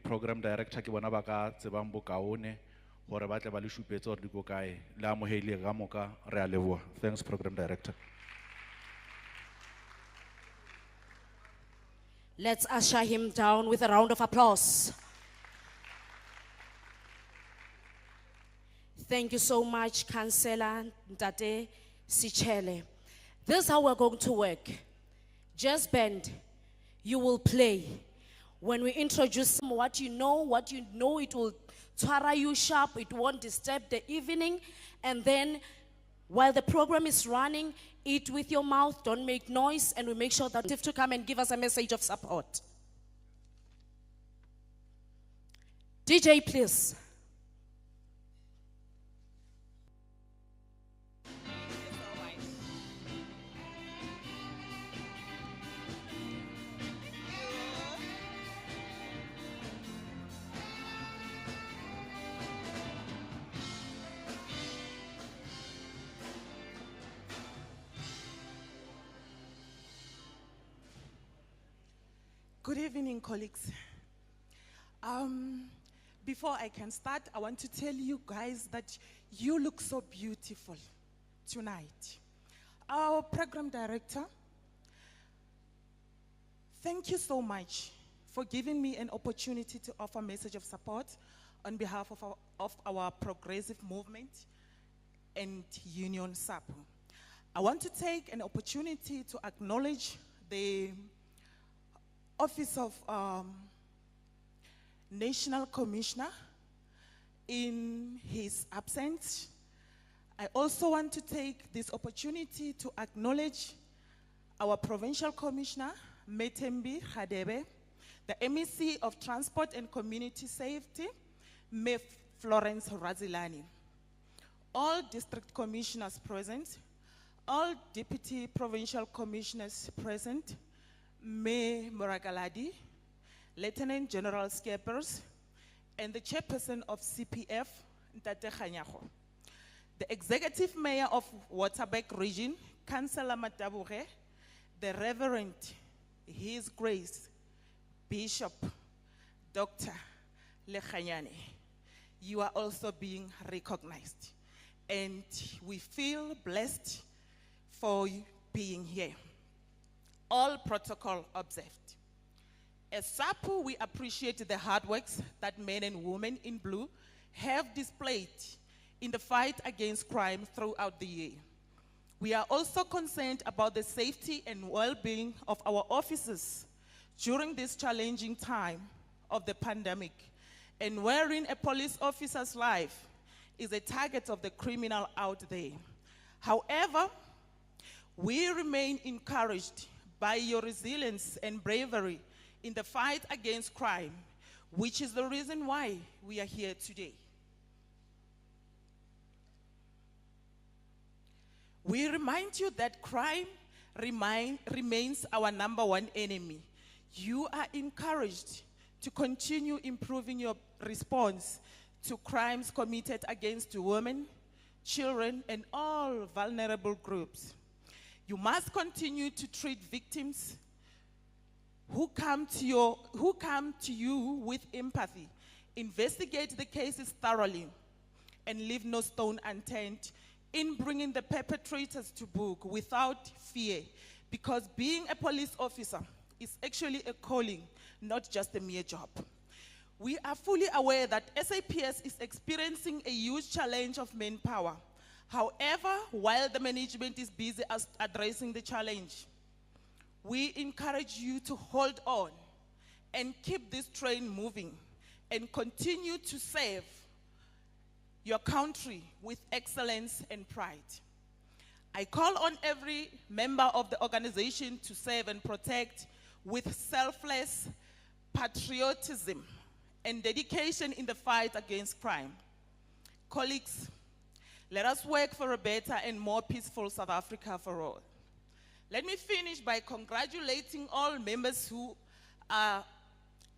program director ke bona ba ka tsebang bokaone hore ba tle ba le šupetse hore di go kae le amohele ka moka re a leboha. Thanks program director. Let's usher him down with a round of applause. Thank you so much, Councillor Ntate Sichele. This is how we're going to work. Just bend, you will play. When we introduce what you know, it will twara you sharp, it won't disturb the evening. And then while the program is running, eat with your mouth, don't make noise, and we make sure that if to come and give us a message of support. DJ, please. Good evening, colleagues. Before I can start, I want to tell you guys that you look so beautiful tonight. Our program director, thank you so much for giving me an opportunity to offer a message of support on behalf of our progressive movement and union SAPS. I want to take an opportunity to acknowledge the Office of National Commissioner in his absence. I also want to take this opportunity to acknowledge our Provincial Commissioner, Gen T Hadebe, the MEC of Transport and Community Safety, Ms. Florence Razilani, all district commissioners present, all deputy provincial commissioners present, May Moragaladi, Lieutenant General Skeppers, and the chairperson of CPF, Ntate Kganyago, the executive mayor of Waterberg Region, Councillor Mataboge, the Reverend, His Grace, Bishop, Dr. Lekanyane. You are also being recognized, and we feel blessed for you being here. All protocol observed. As SAPS, we appreciate the hard works that men and women in blue have displayed in the fight against crime throughout the year. We are also concerned about the safety and well-being of our officers during this challenging time of the pandemic, and wherein a police officer's life is a target of the criminal out there. However, we remain encouraged by your resilience and bravery in the fight against crime, which is the reason why we are here today. We remind you that crime remains our #1 enemy. You are encouraged to continue improving your response to crimes committed against women, children, and all vulnerable groups. You must continue to treat victims who come to you with empathy, investigate the cases thoroughly, and leave no stone unturned in bringing the perpetrators to book without fear, because being a police officer is actually a calling, not just a mere job. We are fully aware that SAPS is experiencing a huge challenge of manpower. However, while the management is busy addressing the challenge, we encourage you to hold on and keep this train moving and continue to serve your country with excellence and pride. I call on every member of the organization to serve and protect with selfless patriotism and dedication in the fight against crime. Colleagues, let us work for a better and more peaceful South Africa for all. Let me finish by congratulating all members who are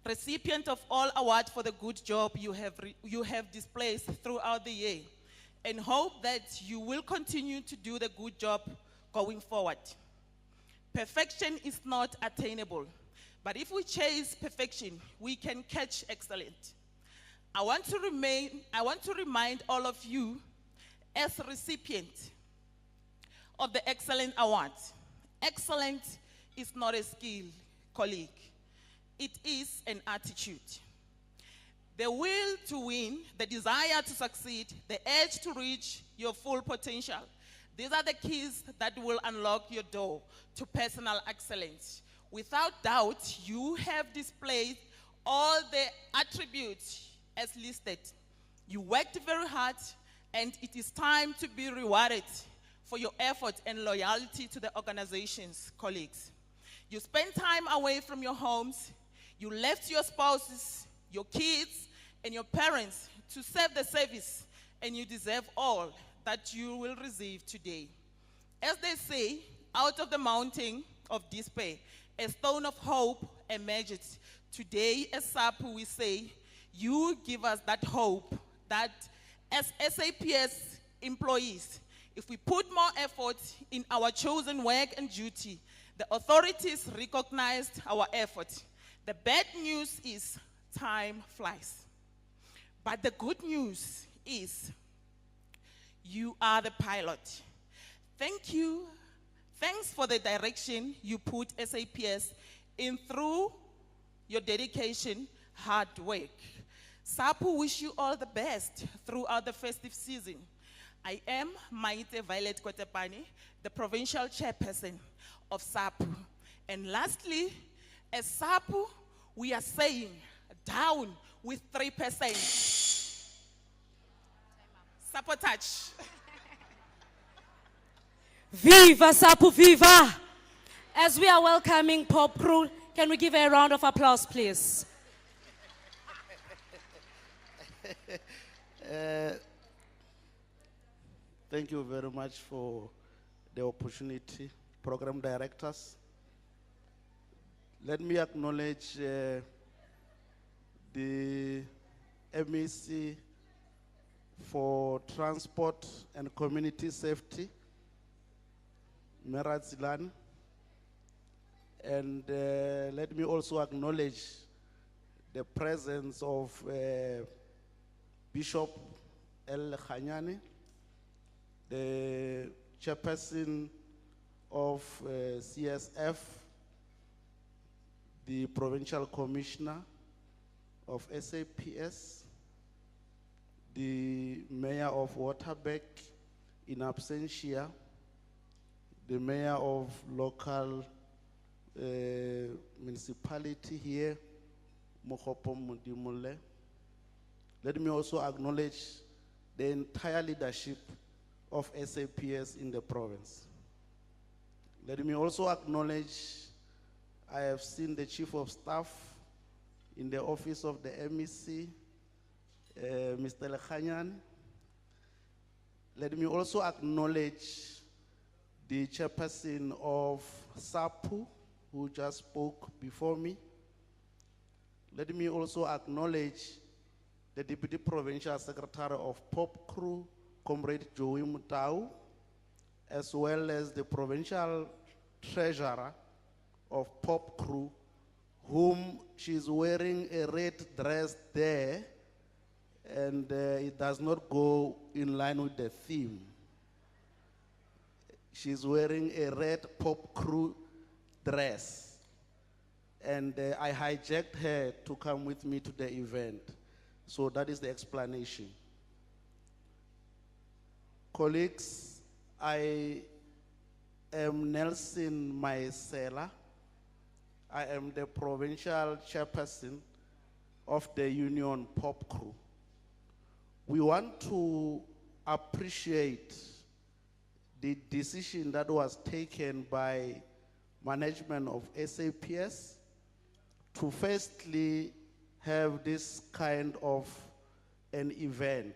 recipient of all awards for the good job you have displayed throughout the year, and hope that you will continue to do the good job going forward. Perfection is not attainable, But if we chase perfection, we can catch excellence. I want to remind all of you as recipients of the Excellence Awards. Excellence is not a skill, colleague. It is an attitude. The will to win, the desire to succeed, the urge to reach your full potential. These are the keys that will unlock your door to personal excellence. Without doubt, you have displayed all the attributes as listed. You worked very hard, and it is time to be rewarded for your effort and loyalty to the organization's colleagues. You spent time away from your homes. You left your spouses, your kids, and your parents to serve the service, and you deserve all that you will receive today. As they say, out of the mountain of despair, a stone of hope emerges. Today, as SAPS, we say, you give us that hope that as SAPS employees, if we put more effort in our chosen work and duty, the authorities recognized our effort. The bad news is time flies. But the good news is you are the pilot. Thank you. Thanks for the direction you put SAPS in through your dedication, hard work. SAPS wish you all the best throughout the festive season. I am Maite Violet Kotepani, the provincial chairperson of SAPS. And lastly, as SAPS, we are saying down with 3%. Sabotage. Viva SAPS, viva! As we are welcoming Pop Crew, can we give a round of applause, please? Thank you very much for the opportunity, program directors. Let me acknowledge the MEC for Transport and Community Safety, Merat Zilan. And let me also acknowledge the presence of Bishop El Khanyani, the chairperson of CSF, the Provincial Commissioner of SAPS, the Mayor of Waterbeek in absentia, the Mayor of local municipality here, Modimolle. Let me also acknowledge the entire leadership of SAPS in the province. Let me also acknowledge, I have seen the Chief of Staff in the office of the MEC, Mr. Lekhanyan. Let me also acknowledge the chairperson of SAPU, who just spoke before me. Let me also acknowledge the Deputy Provincial Secretary of Pop Crew, Comrade Joey Mutau, as well as the Provincial Treasurer of Pop Crew, whom she's wearing a red dress there, and it does not go in line with the theme. She's wearing a red Pop Crew dress, and I hijacked her to come with me to the event. So that is the explanation. Colleagues, I am Nelson Maesela. I am the provincial chairperson of the Union Pop Crew. We want to appreciate the decision that was taken by management of SAPS to firstly have this kind of an event.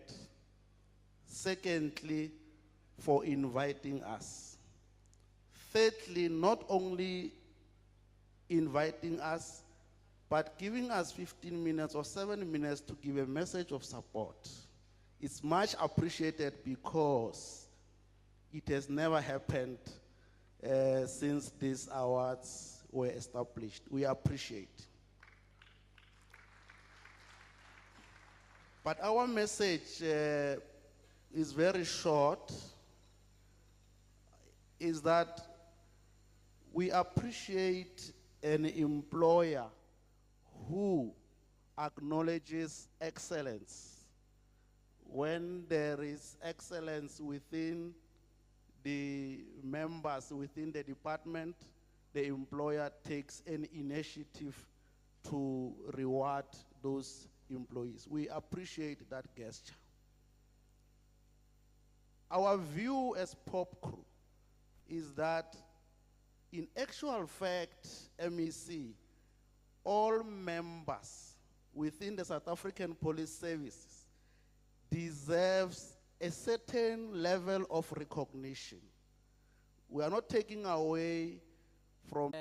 Secondly, for inviting us. Thirdly, not only inviting us, but giving us 15 minutes or 7 minutes to give a message of support. It's much appreciated because it has never happened since these awards were established. We appreciate. But our message is very short, is that we appreciate an employer who acknowledges excellence. When there is excellence within the members within the department, the employer takes an initiative to reward those employees. We appreciate that gesture. Our view as Pop Crew is that in actual fact, MEC, all members within the South African Police Services deserves a certain level of recognition. We are not taking away from